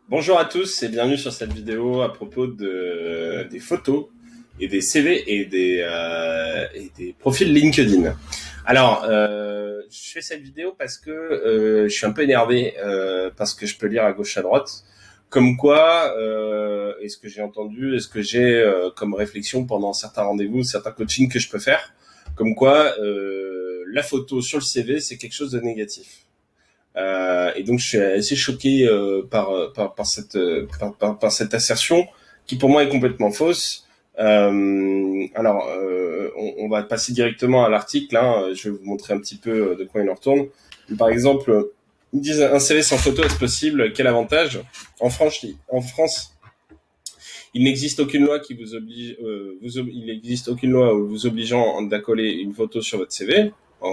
Bonjour à tous et bienvenue sur cette vidéo à propos des photos et des CV et des profils LinkedIn. Alors, je fais cette vidéo parce que je suis un peu énervé parce que je peux lire à gauche à droite comme quoi, et ce que j'ai entendu, et ce que j'ai comme réflexion pendant certains rendez-vous, certains coachings que je peux faire, comme quoi la photo sur le CV c'est quelque chose de négatif. Et donc je suis assez choqué par cette assertion qui pour moi est complètement fausse. On va passer directement à l'article. Hein. Je vais vous montrer un petit peu de quoi il en retourne. Par exemple, ils disent un CV sans photo est-ce possible? Quel avantage? En France, il n'existe aucune loi qui vous oblige, il n'existe aucune loi vous obligeant d'accoler une photo sur votre CV.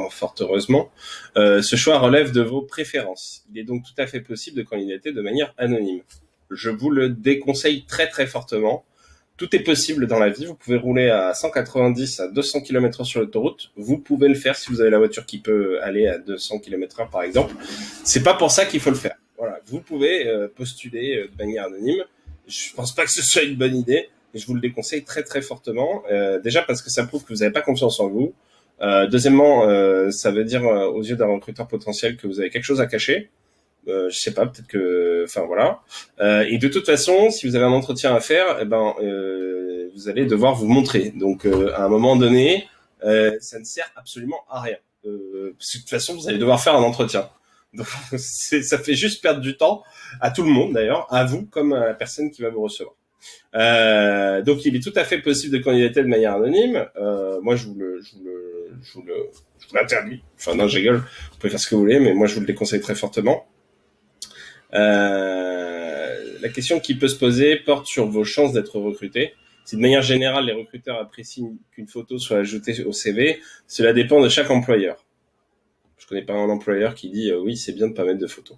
Fort heureusement, ce choix relève de vos préférences. Il est donc tout à fait possible de candidater de manière anonyme. Je vous le déconseille très très fortement. Tout est possible dans la vie. Vous pouvez rouler à 190 à 200 km/h sur l'autoroute. Vous pouvez le faire si vous avez la voiture qui peut aller à 200 km/h par exemple. C'est pas pour ça qu'il faut le faire. Voilà, vous pouvez postuler de manière anonyme. Je pense pas que ce soit une bonne idée. Et je vous le déconseille très très fortement. Déjà parce que ça prouve que vous n'avez pas confiance en vous. Deuxièmement, ça veut dire aux yeux d'un recruteur potentiel que vous avez quelque chose à cacher. Je sais pas, peut-être que, enfin voilà. Et de toute façon, si vous avez un entretien à faire, vous allez devoir vous montrer. Donc, à un moment donné, ça ne sert absolument à rien. Parce que de toute façon, vous allez devoir faire un entretien. Donc, ça fait juste perdre du temps à tout le monde d'ailleurs, à vous comme à la personne qui va vous recevoir. Donc, il est tout à fait possible de candidater de manière anonyme. Moi, je vous l'interdis. Enfin, non, je rigole. Vous pouvez faire ce que vous voulez, mais moi, je vous le déconseille très fortement. La question qui peut se poser porte sur vos chances d'être recruté. Si de manière générale, les recruteurs apprécient qu'une photo soit ajoutée au CV, cela dépend de chaque employeur. Je connais pas un employeur qui dit oui, c'est bien de pas mettre de photos.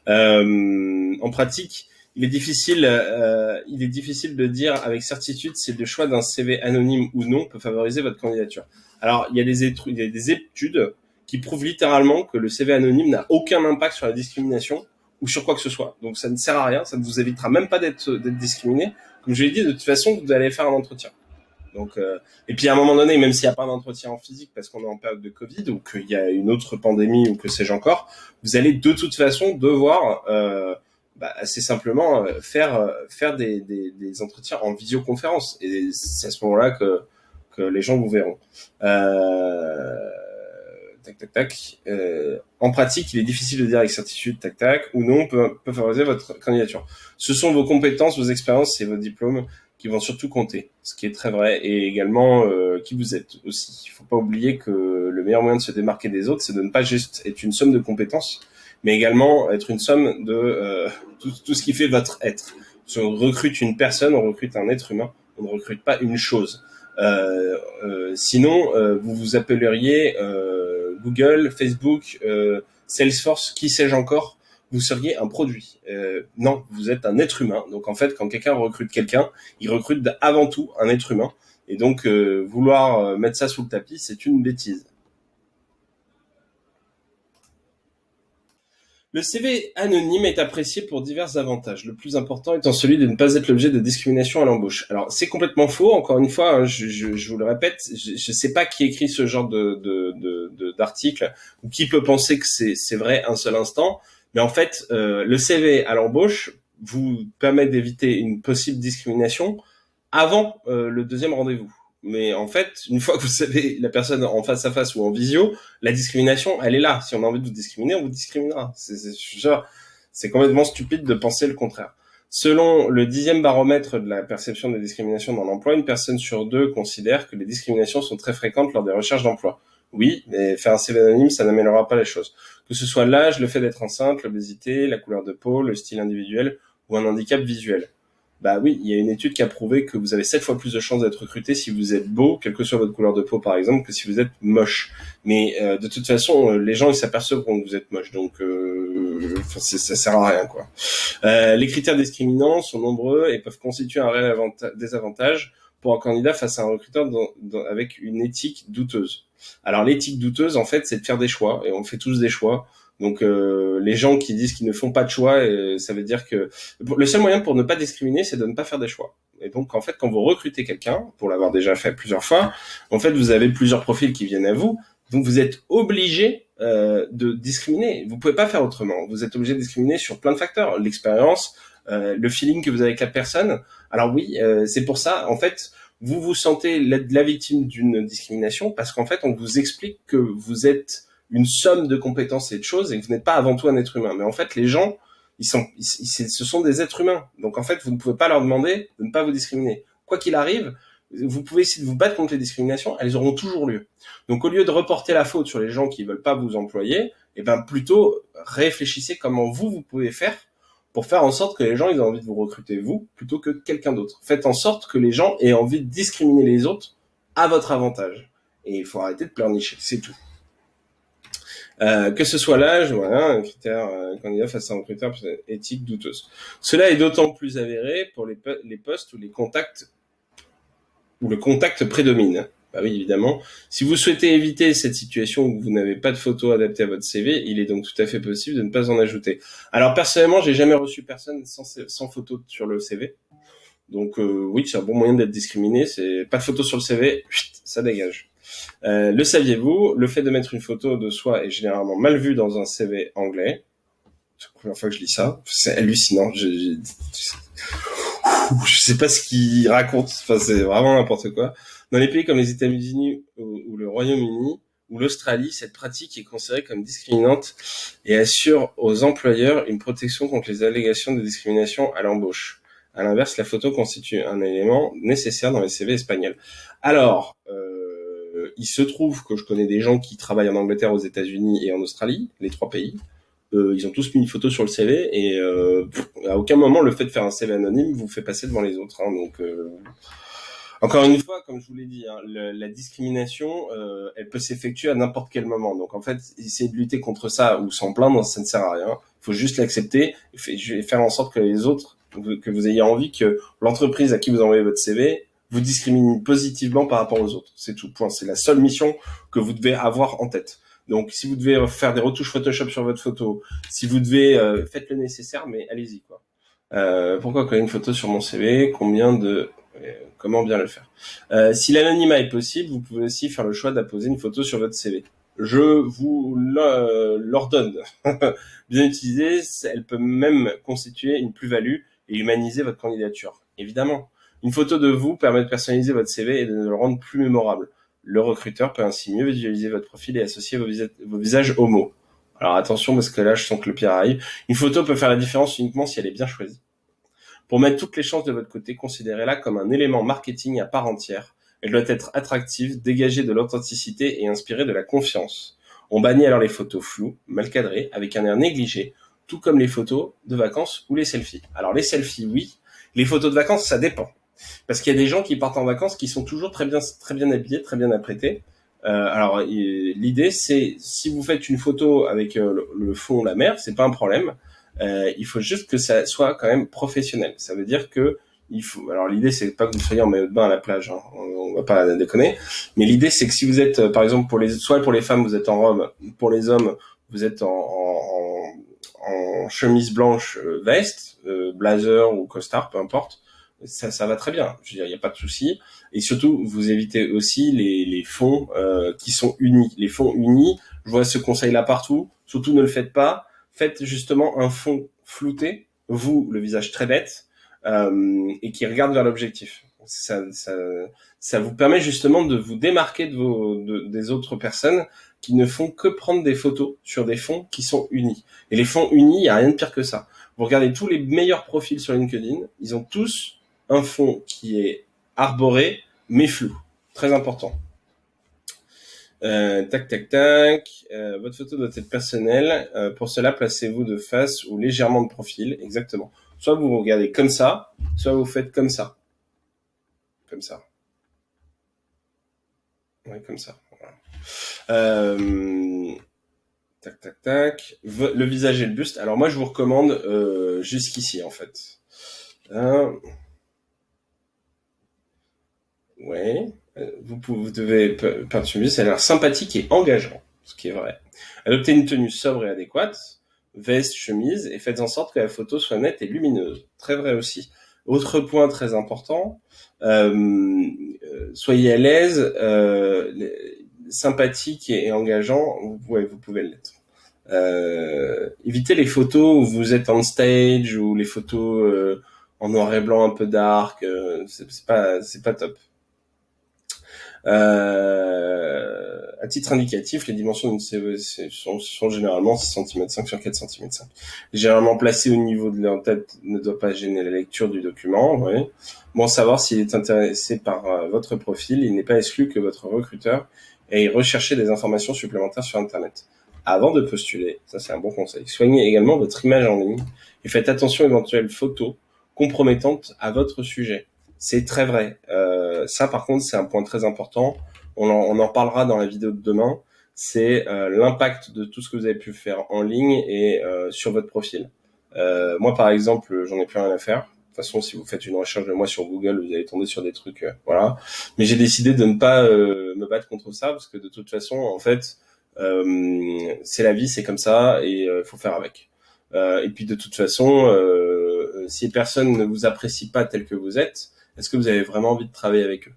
En pratique, il est difficile de dire avec certitude si le choix d'un CV anonyme ou non peut favoriser votre candidature. Alors, il y a des études qui prouvent littéralement que le CV anonyme n'a aucun impact sur la discrimination ou sur quoi que ce soit. Donc, ça ne sert à rien, ça ne vous évitera même pas d'être discriminé. Comme je l'ai dit, de toute façon, vous allez faire un entretien. Donc, et puis à un moment donné, même s'il n'y a pas d'entretien en physique parce qu'on est en période de Covid ou qu'il y a une autre pandémie ou que sais-je encore, vous allez de toute façon devoir assez simplement faire des entretiens en visioconférence. Et c'est à ce moment-là que les gens vous verront. Tac, tac, tac. En pratique, il est difficile de dire avec certitude, tac, tac, ou non peut favoriser votre candidature. Ce sont vos compétences, vos expériences et vos diplômes qui vont surtout compter, ce qui est très vrai, et également qui vous êtes aussi. Il ne faut pas oublier que le meilleur moyen de se démarquer des autres, c'est de ne pas juste être une somme de compétences, mais également être une somme de tout ce qui fait votre être. Si on recrute une personne, on recrute un être humain, on ne recrute pas une chose. Sinon, vous vous appelleriez Google, Facebook, Salesforce, qui sais-je encore, vous seriez un produit. Non, vous êtes un être humain. Donc en fait, quand quelqu'un recrute quelqu'un, il recrute avant tout un être humain. Et donc vouloir mettre ça sous le tapis, c'est une bêtise. Le CV anonyme est apprécié pour divers avantages. Le plus important étant celui de ne pas être l'objet de discrimination à l'embauche. Alors c'est complètement faux. Encore une fois, hein, je vous le répète, je ne sais pas qui écrit ce genre d'article ou qui peut penser que c'est vrai un seul instant. Mais en fait, le CV à l'embauche vous permet d'éviter une possible discrimination avant le deuxième rendez-vous. Mais en fait, une fois que vous savez la personne en face à face ou en visio, la discrimination, elle est là. Si on a envie de vous discriminer, on vous discriminera. C'est complètement stupide de penser le contraire. Selon le 10e baromètre de la perception des discriminations dans l'emploi, une personne sur deux considère que les discriminations sont très fréquentes lors des recherches d'emploi. Oui, mais faire un CV anonyme, ça n'améliorera pas les choses. Que ce soit l'âge, le fait d'être enceinte, l'obésité, la couleur de peau, le style individuel ou un handicap visuel. Bah oui, il y a une étude qui a prouvé que vous avez 7 fois plus de chances d'être recruté si vous êtes beau, quelle que soit votre couleur de peau par exemple, que si vous êtes moche. Mais de toute façon, les gens ils s'aperçoivent quand vous êtes moche, donc ça sert à rien quoi. Les critères discriminants sont nombreux et peuvent constituer un réel désavantage pour un candidat face à un recruteur avec une éthique douteuse. Alors l'éthique douteuse, en fait, c'est de faire des choix, et on fait tous des choix Donc les gens qui disent qu'ils ne font pas de choix, ça veut dire que le seul moyen pour ne pas discriminer, c'est de ne pas faire des choix. Et donc en fait, quand vous recrutez quelqu'un, pour l'avoir déjà fait plusieurs fois, en fait vous avez plusieurs profils qui viennent à vous, donc vous êtes obligé de discriminer. Vous pouvez pas faire autrement. Vous êtes obligé de discriminer sur plein de facteurs, l'expérience, le feeling que vous avez avec la personne. Alors oui, c'est pour ça, en fait, vous vous sentez la victime d'une discrimination parce qu'en fait, on vous explique que vous êtes une somme de compétences et de choses et que vous n'êtes pas avant tout un être humain. Mais en fait, les gens, ce sont des êtres humains. Donc en fait, vous ne pouvez pas leur demander de ne pas vous discriminer. Quoi qu'il arrive, vous pouvez essayer de vous battre contre les discriminations, elles auront toujours lieu. Donc au lieu de reporter la faute sur les gens qui veulent pas vous employer, eh ben plutôt réfléchissez comment vous pouvez faire pour faire en sorte que les gens ils aient envie de vous recruter vous plutôt que quelqu'un d'autre. Faites en sorte que les gens aient envie de discriminer les autres à votre avantage. Et il faut arrêter de pleurnicher, c'est tout. Que ce soit l'âge, voilà, un critère candidat face à un recruteur éthique douteuse. Cela est d'autant plus avéré pour les postes où le contact prédomine. Bah oui, évidemment. Si vous souhaitez éviter cette situation où vous n'avez pas de photo adaptée à votre CV, il est donc tout à fait possible de ne pas en ajouter. Alors personnellement, j'ai jamais reçu personne sans photo sur le CV. Donc oui, c'est un bon moyen d'être discriminé. C'est pas de photo sur le CV, ça dégage. Le saviez-vous, le fait de mettre une photo de soi est généralement mal vu dans un CV anglais. C'est la première fois que je lis ça. C'est hallucinant. Je sais pas ce qu'il raconte. Enfin, c'est vraiment n'importe quoi. Dans les pays comme les États-Unis ou le Royaume-Uni ou l'Australie, cette pratique est considérée comme discriminante et assure aux employeurs une protection contre les allégations de discrimination à l'embauche. À l'inverse, la photo constitue un élément nécessaire dans les CV espagnols. Alors, il se trouve que je connais des gens qui travaillent en Angleterre, aux États-Unis et en Australie, les 3 pays. Ils ont tous mis une photo sur le CV et à aucun moment le fait de faire un CV anonyme vous fait passer devant les autres. Hein, donc, encore une fois, comme je vous l'ai dit, hein, la discrimination, elle peut s'effectuer à n'importe quel moment. Donc en fait, essayer de lutter contre ça ou s'en plaindre, ça ne sert à rien. Il faut juste l'accepter et faire en sorte que les autres, que vous ayez envie que l'entreprise à qui vous envoyez votre CV vous discrimine positivement par rapport aux autres. C'est tout, point. C'est la seule mission que vous devez avoir en tête. Donc si vous devez faire des retouches Photoshop sur votre photo, si vous devez, faites le nécessaire, mais allez-y quoi. Pourquoi coller une photo sur mon CV? Comment bien le faire? Si l'anonymat est possible, vous pouvez aussi faire le choix d'apposer une photo sur votre CV. Je vous l'ordonne. Bien utilisée, elle peut même constituer une plus-value et humaniser votre candidature. Évidemment, une photo de vous permet de personnaliser votre CV et de le rendre plus mémorable. Le recruteur peut ainsi mieux visualiser votre profil et associer vos visages aux mots. Alors attention, parce que là, je sens que le pire arrive. Une photo peut faire la différence uniquement si elle est bien choisie. Pour mettre toutes les chances de votre côté, considérez-la comme un élément marketing à part entière. Elle doit être attractive, dégager de l'authenticité et inspirer de la confiance. On bannit alors les photos floues, mal cadrées, avec un air négligé, tout comme les photos de vacances ou les selfies. Alors les selfies, oui. Les photos de vacances, ça dépend. Parce qu'il y a des gens qui partent en vacances qui sont toujours très bien habillés, très bien apprêtés. Alors l'idée, c'est si vous faites une photo avec le fond, la mer, c'est pas un problème. Il faut juste que ça soit quand même professionnel. Ça veut dire que il faut. Alors l'idée c'est pas que vous soyez en maillot de bain à la plage, hein. On va pas déconner. Mais l'idée c'est que si vous êtes, par exemple soit pour les femmes vous êtes en robe, pour les hommes vous êtes en chemise blanche, veste, blazer ou costard, peu importe. Ça va très bien. Je veux dire, il n'y a pas de souci. Et surtout, vous évitez aussi les fonds qui sont unis. Les fonds unis, je vois ce conseil-là partout. Surtout, ne le faites pas. Faites justement un fond flouté, vous, le visage très bête, et qui regarde vers l'objectif. Ça vous permet justement de vous démarquer des autres personnes qui ne font que prendre des photos sur des fonds qui sont unis. Et les fonds unis, il n'y a rien de pire que ça. Vous regardez tous les meilleurs profils sur LinkedIn, ils ont tous un fond qui est arboré, mais flou. Très important. Tac, tac, tac. Votre photo doit être personnelle. Pour cela, placez-vous de face ou légèrement de profil. Exactement. Soit vous regardez comme ça, soit vous faites comme ça. Comme ça. Ouais, comme ça. Voilà. Tac, tac, tac. Le visage et le buste. Alors moi, je vous recommande jusqu'ici, en fait. Ouais. Vous devez peindre une buste. Ça a l'air sympathique et engageant. ce qui est vrai. Adoptez une tenue sobre et adéquate, veste, chemise, et faites en sorte que la photo soit nette et lumineuse. Très vrai aussi. Autre point très important, soyez à l'aise, sympathique et engageant, vous pouvez l'être. Évitez les photos où vous êtes on stage ou les photos en noir et blanc un peu dark, c'est pas top. À titre indicatif, les dimensions d'une CE sont généralement 6 cm 5 sur 4 cm 5. Généralement placé au niveau de leur tête ne doit pas gêner la lecture du document. Oui. Bon, savoir s'il est intéressé par votre profil, il n'est pas exclu que votre recruteur ait recherché des informations supplémentaires sur Internet. Avant de postuler, ça c'est un bon conseil, soignez également votre image en ligne et faites attention aux éventuelles photos compromettantes à votre sujet. C'est très vrai. Ça, par contre, c'est un point très important. On en parlera dans la vidéo de demain. C'est l'impact de tout ce que vous avez pu faire en ligne et sur votre profil. Moi, par exemple, j'en ai plus rien à faire. De toute façon, si vous faites une recherche de moi sur Google, vous allez tomber sur des trucs, voilà. Mais j'ai décidé de ne pas me battre contre ça parce que de toute façon, en fait, c'est la vie, c'est comme ça et il faut faire avec. Et puis de toute façon, si personne ne vous apprécie pas tel que vous êtes, est-ce que vous avez vraiment envie de travailler avec eux?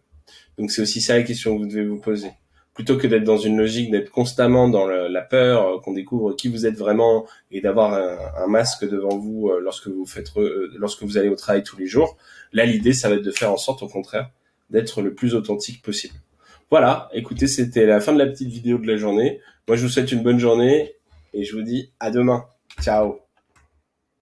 Donc c'est aussi ça la question que vous devez vous poser. Plutôt que d'être dans une logique d'être constamment dans la peur, qu'on découvre qui vous êtes vraiment et d'avoir un masque devant vous lorsque vous allez au travail tous les jours. Là, l'idée, ça va être de faire en sorte, au contraire, d'être le plus authentique possible. Voilà, écoutez, c'était la fin de la petite vidéo de la journée. Moi, je vous souhaite une bonne journée et je vous dis à demain. Ciao.